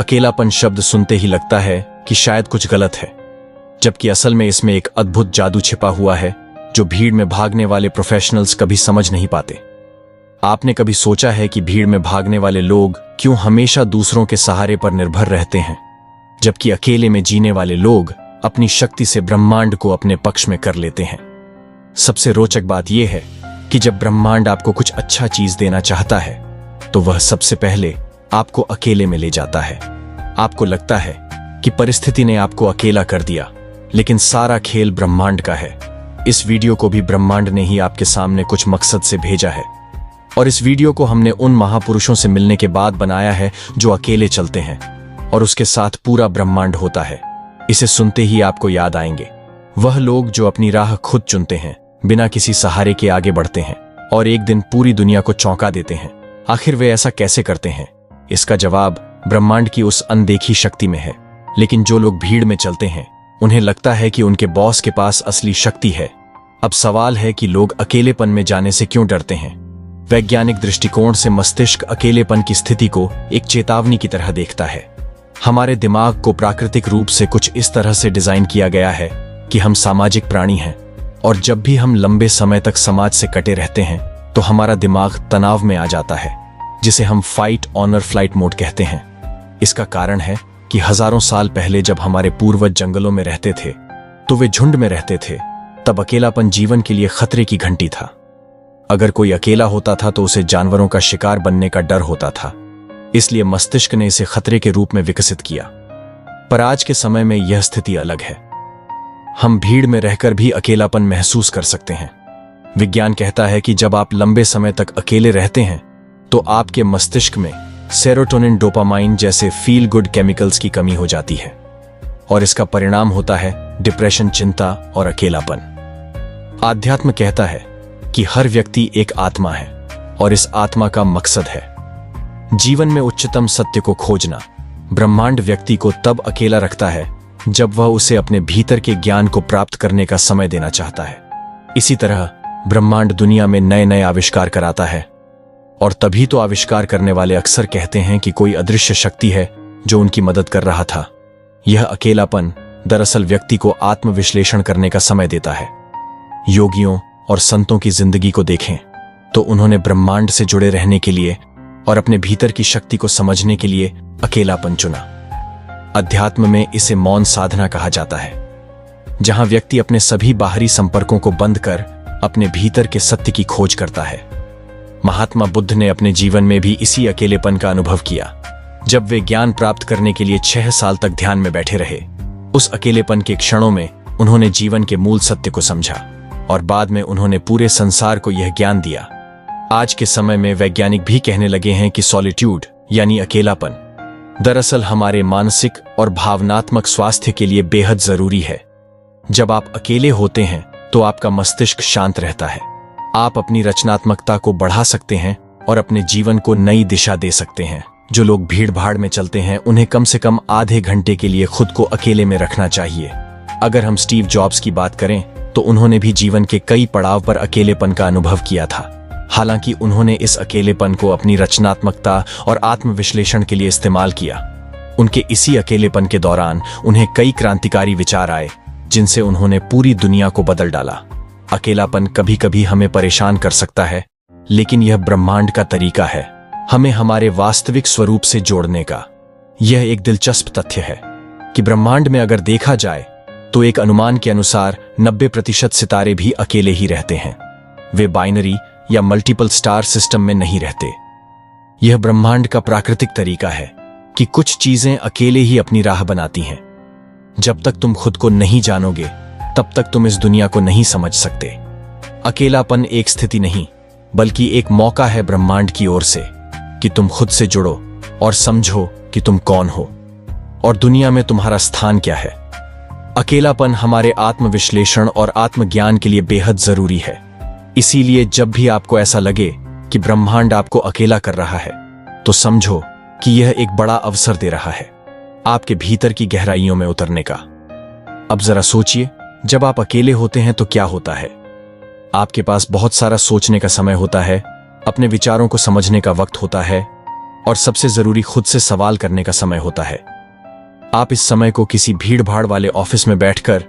अकेलापन शब्द सुनते ही लगता है कि शायद कुछ गलत है, जबकि असल में इसमें एक अद्भुत जादू छिपा हुआ है जो भीड़ में भागने वाले प्रोफेशनल्स कभी समझ नहीं पाते। आपने कभी सोचा है कि भीड़ में भागने वाले लोग क्यों हमेशा दूसरों के सहारे पर निर्भर रहते हैं, जबकि अकेले में जीने वाले लोग अपनी शक्ति से ब्रह्मांड को अपने पक्ष में कर लेते हैं? सबसे रोचक बात यह है कि जब ब्रह्मांड आपको कुछ अच्छा चीज देना चाहता है तो वह सबसे पहले आपको अकेले में ले जाता है। आपको लगता है कि परिस्थिति ने आपको अकेला कर दिया, लेकिन सारा खेल ब्रह्मांड का है। इस वीडियो को भी ब्रह्मांड ने ही आपके सामने कुछ मकसद से भेजा है, और इस वीडियो को हमने उन महापुरुषों से मिलने के बाद बनाया है जो अकेले चलते हैं और उसके साथ पूरा ब्रह्मांड होता है। इसे सुनते ही आपको याद आएंगे वह लोग जो अपनी राह खुद चुनते हैं, बिना किसी सहारे के आगे बढ़ते हैं और एक दिन पूरी दुनिया को चौंका देते हैं। आखिर वे ऐसा कैसे करते हैं? इसका जवाब ब्रह्मांड की उस अनदेखी शक्ति में है। लेकिन जो लोग भीड़ में चलते हैं उन्हें लगता है कि उनके बॉस के पास असली शक्ति है। अब सवाल है कि लोग अकेलेपन में जाने से क्यों डरते हैं? वैज्ञानिक दृष्टिकोण से मस्तिष्क अकेलेपन की स्थिति को एक चेतावनी की तरह देखता है। हमारे दिमाग को प्राकृतिक रूप से कुछ इस तरह से डिजाइन किया गया है कि हम सामाजिक प्राणी हैं, और जब भी हम लंबे समय तक समाज से कटे रहते हैं तो हमारा दिमाग तनाव में आ जाता है, जिसे हम फाइट ऑनर फ्लाइट मोड कहते हैं। इसका कारण है कि हजारों साल पहले जब हमारे पूर्वज जंगलों में रहते थे तो वे झुंड में रहते थे। तब अकेलापन जीवन के लिए खतरे की घंटी था। अगर कोई अकेला होता था तो उसे जानवरों का शिकार बनने का डर होता था, इसलिए मस्तिष्क ने इसे खतरे के रूप में विकसित किया। पर आज के समय में यह स्थिति अलग है। हम भीड़ में रहकर भी अकेलापन महसूस कर सकते हैं। विज्ञान कहता है कि जब आप लंबे समय तक अकेले रहते हैं तो आपके मस्तिष्क में सेरोटोनिन, डोपामाइन जैसे फील गुड केमिकल्स की कमी हो जाती है, और इसका परिणाम होता है डिप्रेशन, चिंता और अकेलापन। आध्यात्म कहता है कि हर व्यक्ति एक आत्मा है और इस आत्मा का मकसद है जीवन में उच्चतम सत्य को खोजना। ब्रह्मांड व्यक्ति को तब अकेला रखता है जब वह उसे अपने भीतर के ज्ञान को प्राप्त करने का समय देना चाहता है। इसी तरह ब्रह्मांड दुनिया में नए नए आविष्कार कराता है, और तभी तो आविष्कार करने वाले अक्सर कहते हैं कि कोई अदृश्य शक्ति है जो उनकी मदद कर रहा था। यह अकेलापन दरअसल व्यक्ति को आत्मविश्लेषण करने का समय देता है। योगियों और संतों की जिंदगी को देखें तो उन्होंने ब्रह्मांड से जुड़े रहने के लिए और अपने भीतर की शक्ति को समझने के लिए अकेलापन चुना। अध्यात्म में इसे मौन साधना कहा जाता है, जहां व्यक्ति अपने सभी बाहरी संपर्कों को बंद कर अपने भीतर के सत्य की खोज करता है। महात्मा बुद्ध ने अपने जीवन में भी इसी अकेलेपन का अनुभव किया। जब वे ज्ञान प्राप्त करने के लिए 6 साल तक ध्यान में बैठे रहे, उस अकेलेपन के क्षणों में उन्होंने जीवन के मूल सत्य को समझा, और बाद में उन्होंने पूरे संसार को यह ज्ञान दिया। आज के समय में वैज्ञानिक भी कहने लगे हैं कि सॉलिट्यूड यानी अकेलापन दरअसल हमारे मानसिक और भावनात्मक स्वास्थ्य के लिए बेहद जरूरी है। जब आप अकेले होते हैं तो आपका मस्तिष्क शांत रहता है। आप अपनी रचनात्मकता को बढ़ा सकते हैं और अपने जीवन को नई दिशा दे सकते हैं। जो लोग भीड़ भाड़ में चलते हैं उन्हें कम से कम आधे घंटे के लिए खुद को अकेले में रखना चाहिए। अगर हम स्टीव जॉब्स की बात करें तो उन्होंने भी जीवन के कई पड़ाव पर अकेलेपन का अनुभव किया था। हालांकि उन्होंने इस अकेलेपन को अपनी रचनात्मकता और आत्मविश्लेषण के लिए इस्तेमाल किया। उनके इसी अकेलेपन के दौरान उन्हें कई क्रांतिकारी विचार आए, जिनसे उन्होंने पूरी दुनिया को बदल डाला। अकेलापन कभी कभी हमें परेशान कर सकता है, लेकिन यह ब्रह्मांड का तरीका है हमें हमारे वास्तविक स्वरूप से जोड़ने का। यह एक दिलचस्प तथ्य है कि ब्रह्मांड में अगर देखा जाए तो एक अनुमान के अनुसार 90% सितारे भी अकेले ही रहते हैं। वे बाइनरी या मल्टीपल स्टार सिस्टम में नहीं रहते। यह ब्रह्मांड का प्राकृतिक तरीका है कि कुछ चीजें अकेले ही अपनी राह बनाती हैं। जब तक तुम खुद को नहीं जानोगे तब तक तुम इस दुनिया को नहीं समझ सकते। अकेलापन एक स्थिति नहीं, बल्कि एक मौका है ब्रह्मांड की ओर से कि तुम खुद से जुड़ो और समझो कि तुम कौन हो और दुनिया में तुम्हारा स्थान क्या है। अकेलापन हमारे आत्मविश्लेषण और आत्मज्ञान के लिए बेहद जरूरी है। इसीलिए जब भी आपको ऐसा लगे कि ब्रह्मांड आपको अकेला कर रहा है तो समझो कि यह एक बड़ा अवसर दे रहा है आपके भीतर की गहराइयों में उतरने का। अब जरा सोचिए, जब आप अकेले होते हैं तो क्या होता है? आपके पास बहुत सारा सोचने का समय होता है, अपने विचारों को समझने का वक्त होता है, और सबसे जरूरी खुद से सवाल करने का समय होता है। आप इस समय को किसी भीड़ भाड़ वाले ऑफिस में बैठकर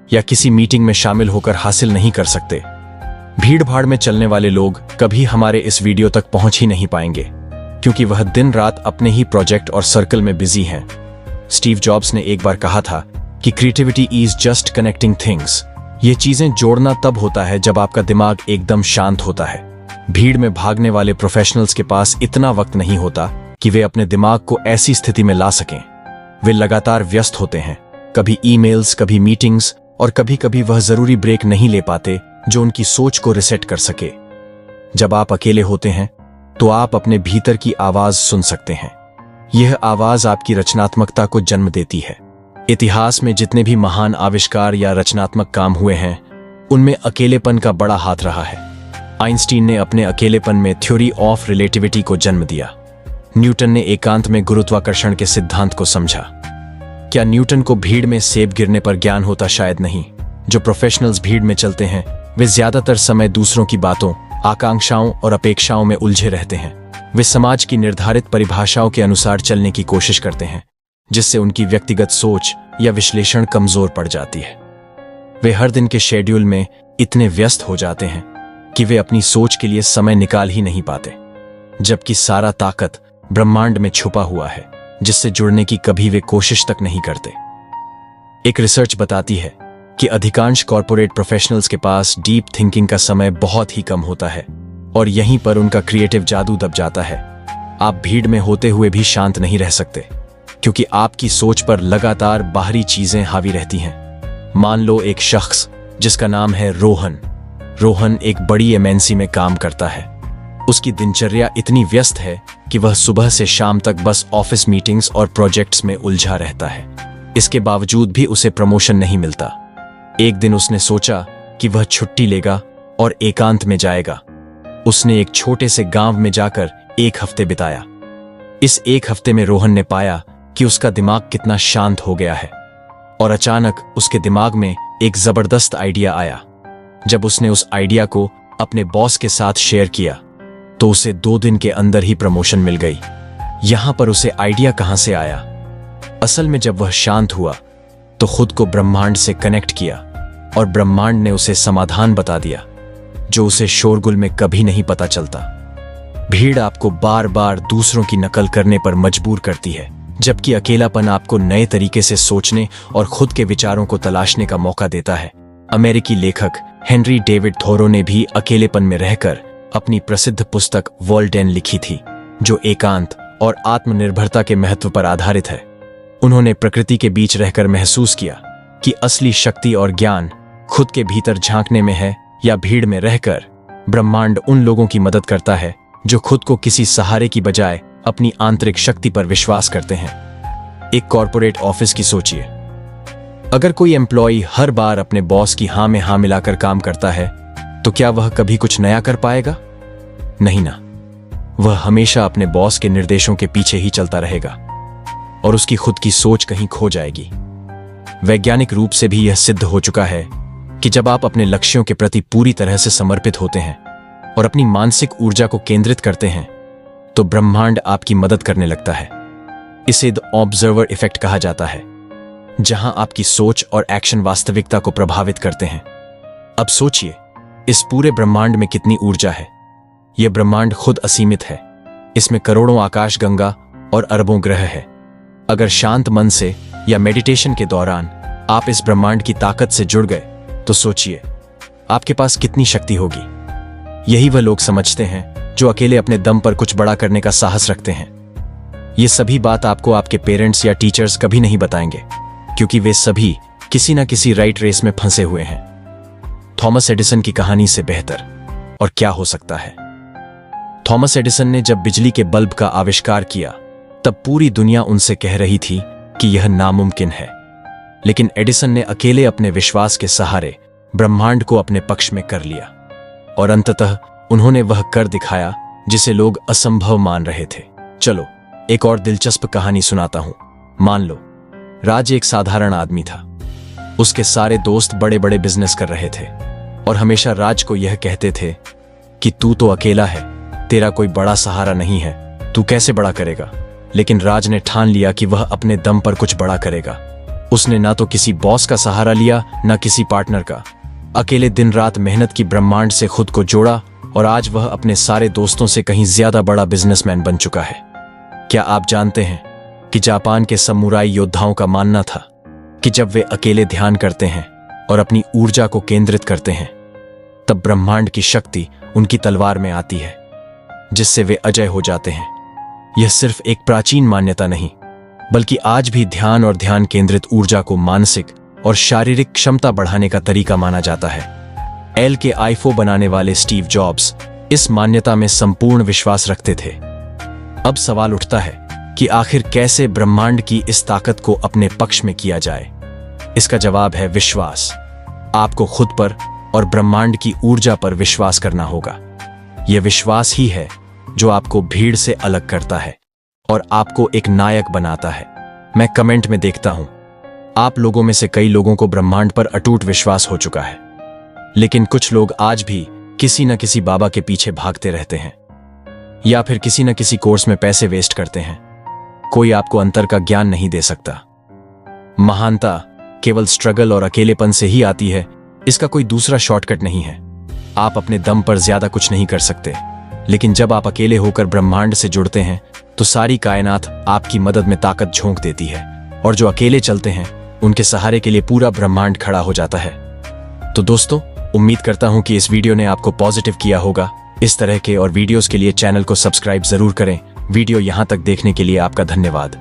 या किसी मीटिंग में शामिल होकर हासिल नहीं कर सकते। भीड़ भाड़ में चलने वाले लोग कभी हमारे इस वीडियो तक पहुंच ही नहीं पाएंगे, क्योंकि वह दिन रात अपने ही प्रोजेक्ट और सर्कल में बिजी हैं। स्टीव जॉब्स ने एक बार कहा था कि creativity is just connecting things. ये चीजें जोड़ना तब होता है जब आपका दिमाग एकदम शांत होता है। भीड़ में भागने वाले प्रोफेशनल्स के पास इतना वक्त नहीं होता कि वे अपने दिमाग को ऐसी स्थिति में ला सकें। वे लगातार व्यस्त होते हैं, कभी ईमेल्स, कभी मीटिंग्स, और कभी कभी वह जरूरी ब्रेक नहीं ले पाते जो उनकी सोच को रिसेट कर सके। जब आप अकेले होते हैं तो आप अपने भीतर की आवाज सुन सकते हैं। यह आवाज आपकी रचनात्मकता को जन्म देती है। इतिहास में जितने भी महान आविष्कार या रचनात्मक काम हुए हैं, उनमें अकेलेपन का बड़ा हाथ रहा है। आइंस्टीन ने अपने अकेलेपन में थ्योरी ऑफ रिलेटिविटी को जन्म दिया। न्यूटन ने एकांत में गुरुत्वाकर्षण के सिद्धांत को समझा। क्या न्यूटन को भीड़ में सेब गिरने पर ज्ञान होता? शायद नहीं। जो प्रोफेशनल्स भीड़ में चलते हैं वे ज्यादातर समय दूसरों की बातों, आकांक्षाओं और अपेक्षाओं में उलझे रहते हैं। वे समाज की निर्धारित परिभाषाओं के अनुसार चलने की कोशिश करते हैं, जिससे उनकी व्यक्तिगत सोच या विश्लेषण कमजोर पड़ जाती है। वे हर दिन के शेड्यूल में इतने व्यस्त हो जाते हैं कि वे अपनी सोच के लिए समय निकाल ही नहीं पाते, जबकि सारा ताकत ब्रह्मांड में छुपा हुआ है, जिससे जुड़ने की कभी वे कोशिश तक नहीं करते। एक रिसर्च बताती है कि अधिकांश कॉर्पोरेट प्रोफेशनल्स के पास डीप थिंकिंग का समय बहुत ही कम होता है, और यहीं पर उनका क्रिएटिव जादू दब जाता है। आप भीड़ में होते हुए भी शांत नहीं रह सकते, क्योंकि आपकी सोच पर लगातार बाहरी चीजें हावी रहती हैं। मान लो एक शख्स जिसका नाम है रोहन। रोहन एक बड़ी एमएनसी में काम करता है। उसकी दिनचर्या इतनी व्यस्त है कि वह सुबह से शाम तक बस ऑफिस मीटिंग्स और प्रोजेक्ट्स में उलझा रहता है। इसके बावजूद भी उसे प्रमोशन नहीं मिलता। एक दिन उसने सोचा कि वह छुट्टी लेगा और एकांत में जाएगा। उसने एक छोटे से गांव में जाकर 1 हफ्ते बिताया। इस 1 हफ्ते में रोहन ने पाया कि उसका दिमाग कितना शांत हो गया है, और अचानक उसके दिमाग में एक जबरदस्त आइडिया आया। जब उसने उस आइडिया को अपने बॉस के साथ शेयर किया तो उसे 2 दिन के अंदर ही प्रमोशन मिल गई। यहां पर उसे आइडिया कहां से आया? असल में जब वह शांत हुआ तो खुद को ब्रह्मांड से कनेक्ट किया, और ब्रह्मांड ने उसे समाधान बता दिया जो उसे शोरगुल में कभी नहीं पता चलता। भीड़ आपको बार बार दूसरों की नकल करने पर मजबूर करती है, जबकि अकेलापन आपको नए तरीके से सोचने और खुद के विचारों को तलाशने का मौका देता है। अमेरिकी लेखक हेनरी डेविड थोरो ने भी अकेलेपन में रहकर अपनी प्रसिद्ध पुस्तक वॉल्डेन लिखी थी, जो एकांत और आत्मनिर्भरता के महत्व पर आधारित है। उन्होंने प्रकृति के बीच रहकर महसूस किया कि असली शक्ति और ज्ञान खुद के भीतर झांकने में है, या भीड़ में रहकर। ब्रह्मांड उन लोगों की मदद करता है जो खुद को किसी सहारे की बजाय अपनी आंतरिक शक्ति पर विश्वास करते हैं। एक कॉर्पोरेट ऑफिस की सोचिए। अगर कोई एम्प्लॉय हर बार अपने बॉस की हां में हां मिलाकर काम करता है, तो क्या वह कभी कुछ नया कर पाएगा? नहीं ना। वह हमेशा अपने बॉस के निर्देशों के पीछे ही चलता रहेगा, और उसकी खुद की सोच कहीं खो जाएगी। वैज्ञानिक रूप से भी यह सिद्ध हो चुका है कि जब आप अपने लक्ष्यों के प्रति पूरी तरह से समर्पित होते हैं और अपनी मानसिक ऊर्जा को केंद्रित करते हैं, तो ब्रह्मांड आपकी मदद करने लगता है। इसे द ऑब्जर्वर इफेक्ट कहा जाता है, जहां आपकी सोच और एक्शन वास्तविकता को प्रभावित करते हैं। अब सोचिए, इस पूरे ब्रह्मांड में कितनी ऊर्जा है। यह ब्रह्मांड खुद असीमित है। इसमें करोड़ों आकाशगंगा और अरबों ग्रह है। अगर शांत मन से या मेडिटेशन के दौरान आप इस ब्रह्मांड की ताकत से जुड़ गए, तो सोचिए आपके पास कितनी शक्ति होगी। यही वह लोग समझते हैं जो अकेले अपने दम पर कुछ बड़ा करने का साहस रखते हैं। ये सभी बात आपको आपके पेरेंट्स या टीचर्स कभी नहीं बताएंगे, क्योंकि वे सभी किसी ना किसी राइट रेस में फंसे हुए हैं। थॉमस एडिसन की कहानी से बेहतर और क्या हो सकता है। थॉमस एडिसन ने जब बिजली के बल्ब का आविष्कार किया, तब पूरी दुनिया उनसे कह रही थी कि यह नामुमकिन है। लेकिन एडिसन ने अकेले अपने विश्वास के सहारे ब्रह्मांड को अपने पक्ष में कर लिया, और अंततः उन्होंने वह कर दिखाया जिसे लोग असंभव मान रहे थे। चलो एक और दिलचस्प कहानी सुनाता हूं। मान लो राज एक साधारण आदमी था। उसके सारे दोस्त बड़े बड़े बिजनेस कर रहे थे और हमेशा राज को यह कहते थे कि तू तो अकेला है, तेरा कोई बड़ा सहारा नहीं है, तू कैसे बड़ा करेगा? लेकिन राज ने ठान लिया कि वह अपने दम पर कुछ बड़ा करेगा। उसने ना तो किसी बॉस का सहारा लिया, ना किसी पार्टनर का। अकेले दिन रात मेहनत की ब्रह्मांड से खुद को जोड़ा और आज वह अपने सारे दोस्तों से कहीं ज्यादा बड़ा बिजनेसमैन बन चुका है। क्या आप जानते हैं कि जापान के समुराई योद्धाओं का मानना था कि जब वे अकेले ध्यान करते हैं और अपनी ऊर्जा को केंद्रित करते हैं, तब ब्रह्मांड की शक्ति उनकी तलवार में आती है, जिससे वे अजय हो जाते हैं। यह सिर्फ एक प्राचीन मान्यता नहीं, बल्कि आज भी ध्यान और ध्यान केंद्रित ऊर्जा को मानसिक और शारीरिक क्षमता बढ़ाने का तरीका माना जाता है। एल के आईफोन बनाने वाले स्टीव जॉब्स इस मान्यता में संपूर्ण विश्वास रखते थे। अब सवाल उठता है कि आखिर कैसे ब्रह्मांड की इस ताकत को अपने पक्ष में किया जाए? इसका जवाब है विश्वास। आपको खुद पर और ब्रह्मांड की ऊर्जा पर विश्वास करना होगा। यह विश्वास ही है जो आपको भीड़ से अलग करता है और आपको एक नायक बनाता है। मैं कमेंट में देखता हूं, आप लोगों में से कई लोगों को ब्रह्मांड पर अटूट विश्वास हो चुका है, लेकिन कुछ लोग आज भी किसी न किसी बाबा के पीछे भागते रहते हैं या फिर किसी न किसी कोर्स में पैसे वेस्ट करते हैं। कोई आपको अंतर का ज्ञान नहीं दे सकता। महानता केवल स्ट्रगल और अकेलेपन से ही आती है, इसका कोई दूसरा शॉर्टकट नहीं है। आप अपने दम पर ज्यादा कुछ नहीं कर सकते, लेकिन जब आप अकेले होकर ब्रह्मांड से जुड़ते हैं तो सारी कायनात आपकी मदद में ताकत झोंक देती है, और जो अकेले चलते हैं उनके सहारे के लिए पूरा ब्रह्मांड खड़ा हो जाता है। तो दोस्तों, उम्मीद करता हूं कि इस वीडियो ने आपको पॉजिटिव किया होगा। इस तरह के और वीडियोस के लिए चैनल को सब्सक्राइब जरूर करें। वीडियो यहां तक देखने के लिए आपका धन्यवाद।